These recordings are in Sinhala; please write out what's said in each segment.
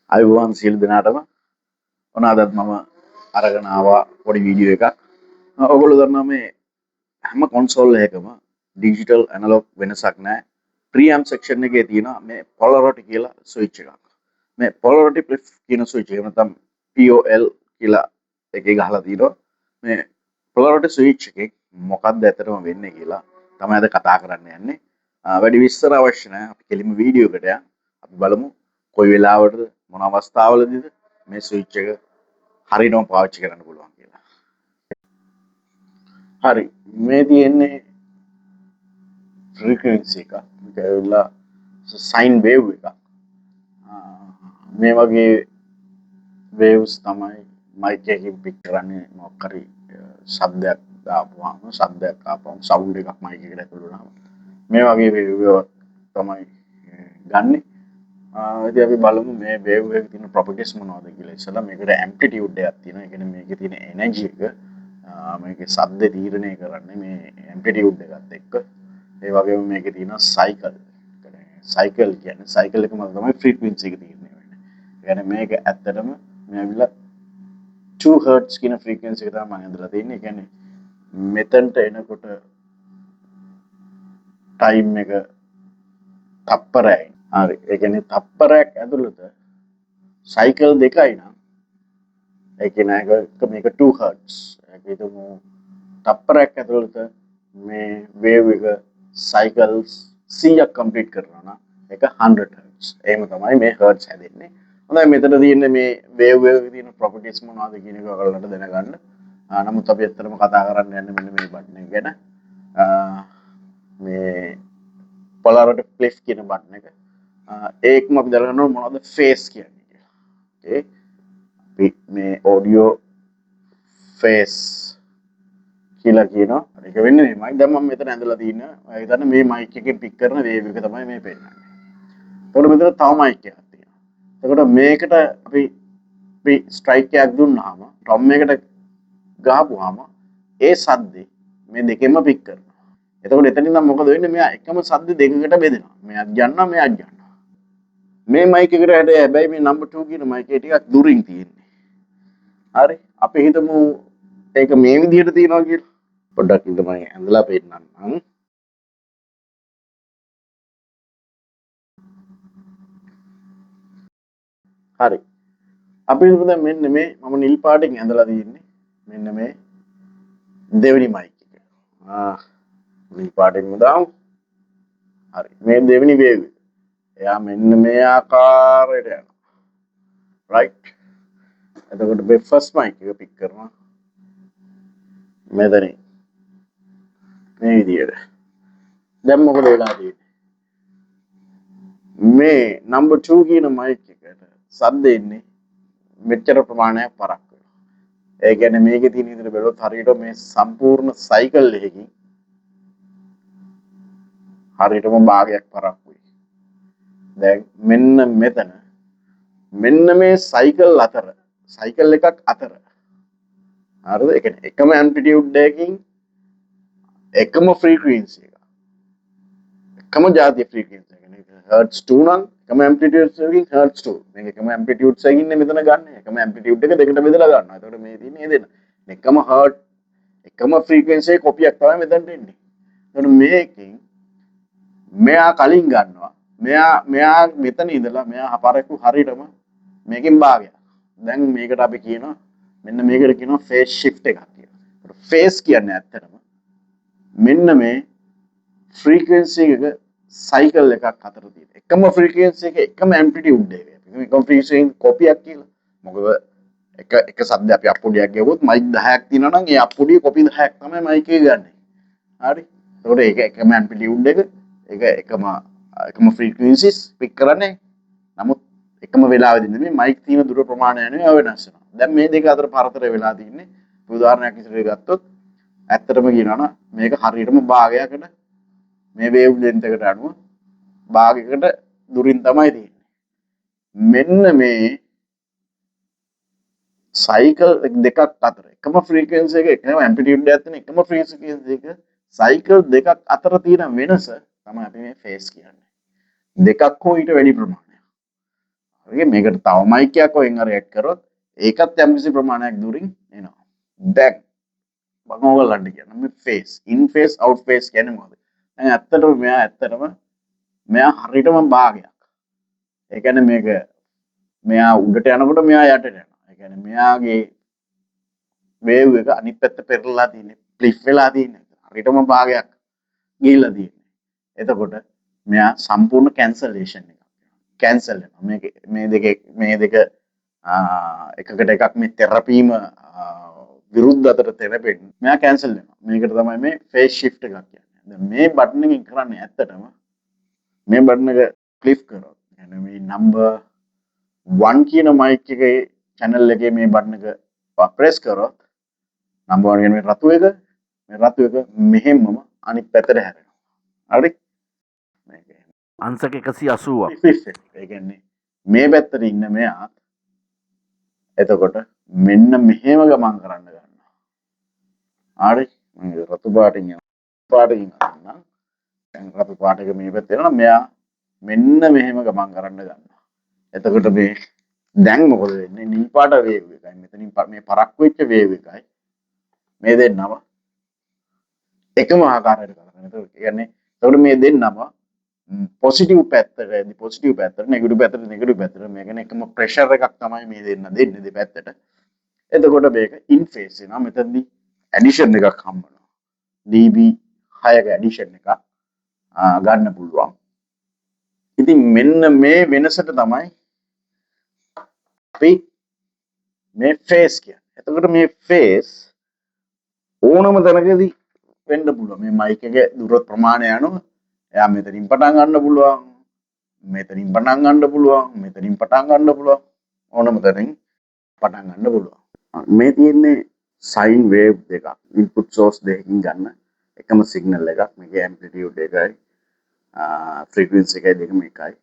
අයිබෝන් සියලු දෙනාටම ඔන්න අදත් මම අරගෙන ආවා පොඩි වීඩියෝ එකක්. ඔයගොල්ලෝ දන්නවා මේ හැම කොන්සෝල් එකකම ඩිජිටල් ඇනලොග් වෙනසක් නැහැ. ප්‍රීඇම්ප් සෙක්ෂන් එකේ තියෙනවා මේ පොලරිටි කියලා ස්විච් එකක්. මේ පොලරිටි ෆ්ලිප් කියන ස්විච් එක නැත්නම් POL කියලා එකේ ගහලා තියෙනවා. මේ පොලරිටි ස්විච් එකේ මොකක්ද ඇත්තටම වෙන්නේ කියලා තමයි අද කතා කරන්න යන්නේ. වැඩි විස්තර අවශ්‍ය නැහැ. අපි කෙලින්ම වීඩියෝ එකට යමු. අපි බලමු කොයි වෙලාවටද මොන අවස්ථාවලදීද මේ ස්විච් එක හරියටම පාවිච්චි කරන්න පුළුවන් කියලා. හරි මේ තියෙන්නේ ෆ්‍රීකවෙන්සි එක. මේක ඇවිල්ලා සයින් වේව් එකක්. මේ වගේ වේව්ස් තමයි මයික් එකකින් පික් කරන්නේ මොකක් හරි ශබ්දයක් ආපුවම සවුන්ඩ් එකක් මයික් එකට ඇතුල් වුණාම මේ වගේ වේව් තමයි ගන්නෙ. ඉතින් අපි බලමු මේ වේව් එකේ තියෙන ප්‍රොපර්ටිස් මොනවද කියලා. ඉස්සෙල්ලා මේකට ඇම්ප්ලිටියුඩ් එකක් තියෙනවා. ඒ කියන්නේ මේකේ තියෙන එනර්ජි එක මේකේ ශබ්ද තීරණය කරන්නේ මේ ඇම්ප්ලිටියුඩ් එකත් එක්ක. ඒ වගේම මේකේ තියෙන සයිකල්. සයිකල් කියන්නේ සයිකල් එකම තමයි ෆ්‍රීකවෙන්සි එක තීරණය වෙන්නේ. ඒ කියන්නේ මේක ඇත්තටම මේ ඇවිල්ලා 2 Hz කියන ෆ්‍රීකවෙන්සි එක තමයි මම හදලා තියෙන්නේ. ඒ කියන්නේ මෙතනට එනකොට ටයිම් එක තප්පරයයි. හරි. ඒ කියන්නේ තප්පරයක් ඇතුළත සයිකල් දෙකයි නම් ඒ කියන්නේ මේක 2 Hz. ඒක හිතමු තප්පරයක් ඇතුළත මේ වේව් එක සයිකල්ස් 100ක් කම්ප්ලීට් කරනවා නම් ඒක 100 Hz. එහෙම තමයි මේ Hz හැදෙන්නේ. හොඳයි මෙතන තියෙන්නේ මේ වේව් එකේ තියෙන ප්‍රොපර්ටිස් මොනවද කියන එක ඔයාලට දැනගන්න. නමුත් අපි ඇත්තටම කතා කරන්න යන්නේ මෙන්න මේ බටන් එක ගැන. මේ polarity flip කියන බටන් එක. ඒකම අපි දැනගන්න ඕන මොනවද ෆේස් කියන්නේ කියලා. ඕකේ. අපි මේ ඔඩියෝ ෆේස් කියලා කියනවා. ඒක වෙන්නේ මේමයි. දැන් මම මෙතන ඇඳලා තියෙන ඔය හිතන්න මේ මයික් එකෙන් පික් කරන වේව් එක තමයි මේ පෙන්නන්නේ. එතකොට මෙතන තව මයික් එකක් තියෙනවා. එතකොට මේකට අපි ස්ට්‍රයික් එකක් දුන්නාම ට්‍රම් එකට ගහපුවාම ඒ සද්දේ මේ දෙකෙන්ම පික් කරනවා. එතකොට එතනින් නම් මොකද වෙන්නේ? මෙයා එකම සද්ද දෙකකට බෙදෙනවා. මෙයාත් ගන්නවා මෙයාත් ගන්නවා. මේ මයික් එකට හැබැයි මේ නම්බර් 2 කියන මයික් එක ටිකක් දුරින් තියෙන්නේ. හරි. අපි හිතමු ඒක මේ විදිහට තියනවා කියලා. පොඩ්ඩක් ඉඳ මම ඇඳලා පෙන්නන්නම්. හරි. අපි හිතමු දැන් මෙන්න මේ මම නිල් පාටින් ඇඳලා තියෙන්නේ. මෙන්න මේ දෙවෙනි මයික් එක. නිල් පාටින්ම දාමු. හරි. මේ දෙවෙනි වේව් එක. එයා මෙන්න මේ ආකාරයට යනවා. රයිට්. එතකොට මේ ෆස්ට් මයික් එක පික් කරනවා. මෙතනින්. මේ විදියට. දැන් මොකද වෙලා තියෙන්නේ? මේ නම්බර් 2 කියන මයික් එකට සද්ද එන්නේ මෙච්චර ප්‍රමාණයක් පරක් වෙනවා. ඒ කියන්නේ මේකේ තියෙන විදිහට බැලුවොත් හරියට මේ සම්පූර්ණ සයිකල් එකකින් හරියටම භාගයක් පරක් වෙයි. දැන් මෙන්න මෙතන මෙන්න මේ සයිකල් අතර සයිකල් එකක් අතර හරිද? ඒ කියන්නේ එකම ඇම්ප්ලිටියුඩ් එකකින් එකම ෆ්‍රීකවෙන්සි එක. එකම ජාතිය ෆ්‍රීකවෙන්සි එක. හර්ට්ස් 2 නම් එකම ඇම්ප්ලිටියුඩ් එකකින් හර්ට්ස් 2. මේක එකම ඇම්ප්ලිටියුඩ්ස් එකකින් මෙතන ගන්න. එකම ඇම්ප්ලිටියුඩ් එක දෙකට බෙදලා ගන්නවා. එතකොට මේ තියෙන්නේ මේ දෙන්න. එකම හර්ට් එකම ෆ්‍රීකවෙන්සි එකේ කොපියක් තමයි මෙතනට එන්නේ. එතකොට මේකෙන් මෙයා කලින් ගන්නවා. මෙයා මෙතන ඉඳලා මෙයා හපරකු හරියටම මේකෙන් භාගයක්. දැන් මේකට අපි කියනවා මෙන්න මේකට කියනවා ෆේස් ෂිෆ්ට් එකක් කියලා. ෆේස් කියන්නේ ඇත්තටම මෙන්න මේ ෆ්‍රීකවෙන්සි එක සයිකල් එකක් අතර තියෙන එකම ෆ්‍රීකවෙන්සි එක එකම ඇම්ප්ලිටියුඩ් එක. එකම ෆ්‍රීකවෙන්සි කොපියක් කියලා. මොකද එක සද්ද අපි අප්පුඩියක් ගෙවුවොත් මයික් 10ක් තියෙනවා නම් ඒ අප්පුඩියේ කොපි 10ක් තමයි මයික් එකේ ගන්නෙ. හරි. ඒකට ඒක එකම ඇම්ප්ලිටියුඩ් එක ඒක එකම ෆ්‍රීකවෙන්සිස් පික් කරන්නේ. නමුත් එකම වෙලාවෙදී නෙමෙයි මයික් තියෙන දුර ප්‍රමාණය අනුව වෙනස් වෙනවා. දැන් මේ දෙක අතර පරතරය වෙලා තින්නේ උදාහරණයක් විදිහට ගත්තොත් ඇත්තටම කියනවා නම් මේක හරියටම භාගයකට මේ වේව් ලෙන්ත් එකට අනුව භාගයකට දුරින් තමයි තියෙන්නේ. මෙන්න මේ සයිකල් දෙකක් අතර එකම ෆ්‍රීකවෙන්සි එක එකම ඇම්ප්ලිටියුඩ් එකක් තියෙන එකම ෆ්‍රීකවෙන්සි එක සයිකල් දෙකක් අතර තියෙන වෙනස තමයි අපි මේ ෆේස් කියන්නේ. දෙකක් හෝ ඊට වැඩි ප්‍රමාණයක්. හරි මේකට තව මයික් එකක් ඔයෙන් හරි ඇඩ් කරොත් ඒකත් යම්කිසි ප්‍රමාණයක් දුරින් එනවා. දැන් මම ඔයගලන්ට කියන්න මේ ෆේස් ඉන් ෆේස් අවුට් ෆේස් කියන්නේ මොකද? දැන් ඇත්තටම මෙයා හරියටම භාගයක්. ඒ කියන්නේ මේක මෙයා උඩට යනකොට මෙයා යටට යනවා. ඒ කියන්නේ මෙයාගේ වේව් එක අනිත් පැත්ත පෙරලලා තියෙන්නේ ෆ්ලිප් වෙලා තියෙන්නේ. හරියටම භාගයක් ගිහිල්ලා තියෙන්නේ. එතකොට මෙයා සම්පූර්ණ කැන්සලේෂන් එකක්. කැන්සල් වෙනවා. මේ දෙක එකකට එකක් මේ තෙරපීම විරුද්ධ අතර තෙරපෙන්න මෙයා කැන්සල් වෙනවා. මේකට තමයි මේ ෆේස් ෂිෆ්ට් එකක් කියන්නේ. දැන් මේ බටන් එකෙන් කරන්නේ ඇත්තටම මේ බටන් එක ක්ලික් කරොත් يعني මේ නම්බර් 1 කියන මයික් එකේ channel එකේ මේ බටන් එක ප්‍රෙස් කරොත් නම්බර් 1 කියන මේ රතු එක මෙහෙමම අනිත් පැත්තට හැරෙනවා. හරි? මේක අංශක 180ක්. ඒ කියන්නේ මේ පැත්තට ඉන්න මෙයා එතකොට මෙන්න මෙහෙම ගමන් කරන්න ගන්නවා. හරි? මම රතු පාටින් ගන්නම්. දැන් රතු පාට එක මේ පැත්තේ යනවා මෙයා මෙන්න මෙහෙම ගමන් කරන්න ගන්නවා. එතකොට මේ දැන් මොකද වෙන්නේ? නිල් පාට වේව් එකයි මෙතනින් මේ පරක් වෙච්ච වේව් එකයි මේ දෙන්නම එකම ආකාරයට කරගෙන. එතකොට කියන්නේ මේ දෙන්නම පොසිටිව් පැත්තට නෙගටිව් පැත්තට මේ කියන්නේ එකම ප්‍රෙෂර් එකක් තමයි මේ දෙන්න දෙන්නේ දෙපැත්තට. එතකොට මේක ඉන් ෆේස් වෙනවා. මෙතනදී ඇඩිෂන් එකක් හම්බ වෙනවා. dB 6ක ඇඩිෂන් එකක් ගන්න පුළුවන්. ඉතින් මෙන්න මේ වෙනසට තමයි අපි මේ ෆේස් කියන්නේ. එතකොට මේ ෆේස් ඕනම තැනකදී වෙන්න පුළුවන්. මේ මයික් එකේ දුර ප්‍රමාණය අනුව එයා මෙතනින් පටන් ගන්න පුළුවන්. මෙතනින් පටන් ගන්න පුළුවන්. මෙතනින් පටන් ගන්න පුළුවන්. ඕනම තැනින් පටන් ගන්න පුළුවන්. මේ තියෙන්නේ සයින් වේව් දෙකක්. ඉන්පුට් සෝස් දෙකකින් ගන්න එකම සිග්නල් එකක්. මේකේ ඇම්ප්ලිටියුඩ් එකයි ෆ්‍රීකවෙන්සි එකයි දෙකම එකයි.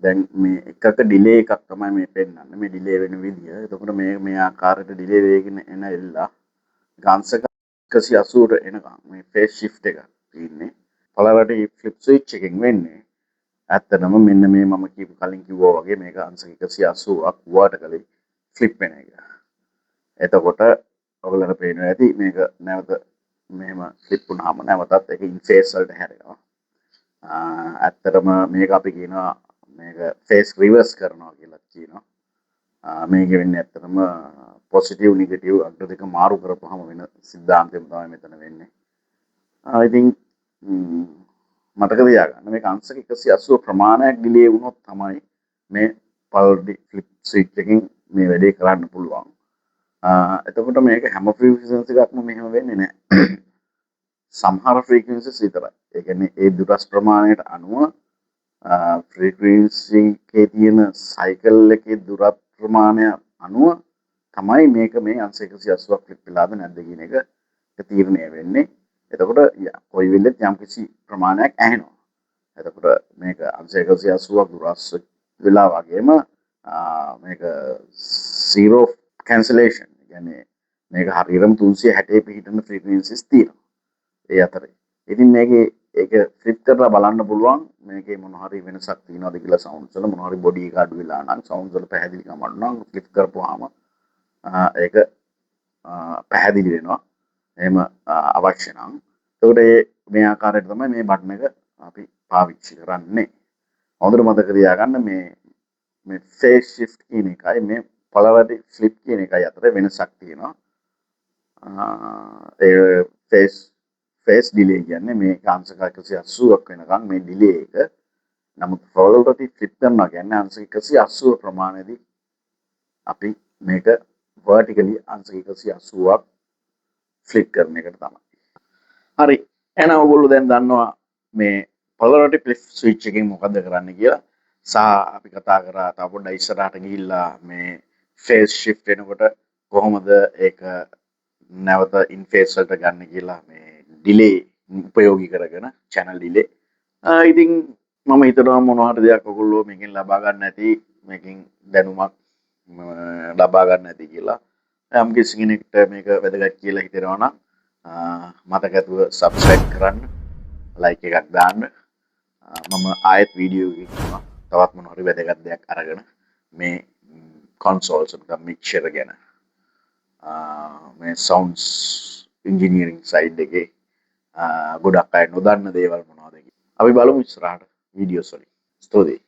දැන් මේ එකක ඩිලේ එකක් තමයි මේ පෙන්වන්නේ. මේ ඩිලේ වෙන විදිය. එතකොට මේ ආකාරයට ඩිලේ වෙගෙන එන එල්ලා ගාන්සක 180ට එනකම් මේ ෆේස් ෂිෆ්ට් එක තියෙන්නේ. පොලරිටි ෆ්ලිප් ස්විච් එකෙන් වෙන්නේ. ඇත්තටම මෙන්න මේ මම කලින් කිව්වා වගේ මේක අංශක 180ක් වර්ටිකලි ෆ්ලිප් වෙන එක. එතකොට ඔයගොල්ලන්ට පේනවා ඇති මේක නැවත මෙහෙම ෆ්ලිප් වුණාම නැවතත් ඒක ඉන් ෆේස් වලට හැරෙනවා. ඇත්තටම මේක අපි කියනවා මේක ෆේස් රිවර්ස් කරනවා කියලා කියනවා. මේක වෙන්නේ ඇත්තටම පොසිටිව් නෙගටිව් අග්‍ර දෙක මාරු කරපුවාම වෙන සිද්ධාන්තයම තමයි මෙතන වෙන්නේ. ඉතින් මතක තියාගන්න මේක අංශක 180 ප්‍රමාණයක් ඩිලේ වුණොත් තමයි මේ පොලරිටි ෆ්ලිප් ස්විච් එකකින් මේ වැඩේ කරන්න පුළුවන්. එතකොට මේක හැම ෆ්‍රීකවෙන්සි එකක්ම මෙහෙම වෙන්නේ නැහැ. සමහර ෆ්‍රීකවෙන්සිස් විතරයි. ඒ කියන්නේ ඒ දුරස් ප්‍රමාණයට අනුව ෆ්‍රීකවෙන්සි එකේ තියෙන සයිකල් එකේ දුරස් ප්‍රමාණය අනුව තමයි මේක මේ අංශක 180ක් ෆ්ලිප් වෙලාද නැද්ද කියන එක තීරණය වෙන්නේ. එතකොට කොයි වෙලෙත් යම්කිසි ප්‍රමාණයක් ඇහෙනවා. එතකොට මේක අංශක 180ක් දුරස් වෙලා වගේම මේක 0 cancellation. කියන්නේ මේක හරියටම 360 පිහිටන ෆ්‍රීකවෙන්සිස් තියෙනවා. ඒ අතරේ. ඉතින් මේකේ ඒක ෆ්ලිප් කරලා බලන්න පුළුවන් මේකේ මොන හරි වෙනසක් තියෙනවද කියලා සවුන්ඩ්ස් වල මොන හරි බොඩි එක අඩු වෙලා නම් සවුන්ඩ්ස් වල පැහැදිලිකම අඩු නම් ෆ්ලිප් කරපුවාම ඒක පැහැදිලි වෙනවා. එහෙම අවශ්‍ය නම්. ඒකට මේ ආකාරයට තමයි මේ බටන් එක අපි පාවිච්චි කරන්නේ. හොඳට මතක තියාගන්න මේ ෆේස් ෂිෆ්ට් කියන එකයි මේ පොලරිටි ෆ්ලිප් කියන එකයි අතර වෙනසක් තියෙනවා. ඒ ෆේස් ඩිලේ කියන්නේ මේ අංශක 180ක් වෙනකම් මේ ඩිලේ එක. නමුත් පොලරිටි ෆ්ලිප් කරනවා කියන්නේ අංශක 180 ප්‍රමාණයදී අපි මේක vertically අංශක 180ක් ෆ්ලිප් කරන එකට තමයි. හරි. එහෙනම් ඔයගොල්ලෝ දැන් දන්නවා මේ පොලරිටි ෆ්ලිප් ස්විච් එකෙන් මොකද කරන්න කියලා. සහ අපි කතා කරා තව පොඩ්ඩක් ඉස්සරහට ගිහිල්ලා මේ ෆේස් ෂිෆ්ට් වෙනකොට කොහොමද ඒක නැවත ඉන් ෆේස් වලට ගන්න කියලා මේ ඩිලේ උපයෝගී කරගෙන channel delay. ඉතින් මම හිතනවා මොනවා හරි දෙයක් ඔයගොල්ලෝ මේකෙන් ලබා ගන්න ඇති මේකෙන් දැනුමක් ලබා ගන්න ඇති කියලා. යම් කිසි කෙනෙක්ට මේක වැදගත් කියලා හිතෙනවා නම් මතක ඇතුව subscribe කරන්න, like එකක් දාන්න. මම ආයෙත් වීඩියෝ එකකින් තවත් මොනවා හරි වැදගත් දෙයක් අරගෙන මේ කොන්සෝල්ස් මික්ෂර ගැන මේ සවන්ස් ඉංජිනීරිං සයිඩ් එකේ ගොඩක් අය නොදන්න දේවල් මොනවද කියලා. අපි බලමු ඉස්සරහට වීඩියෝස් වලින්. ස්තුතියි.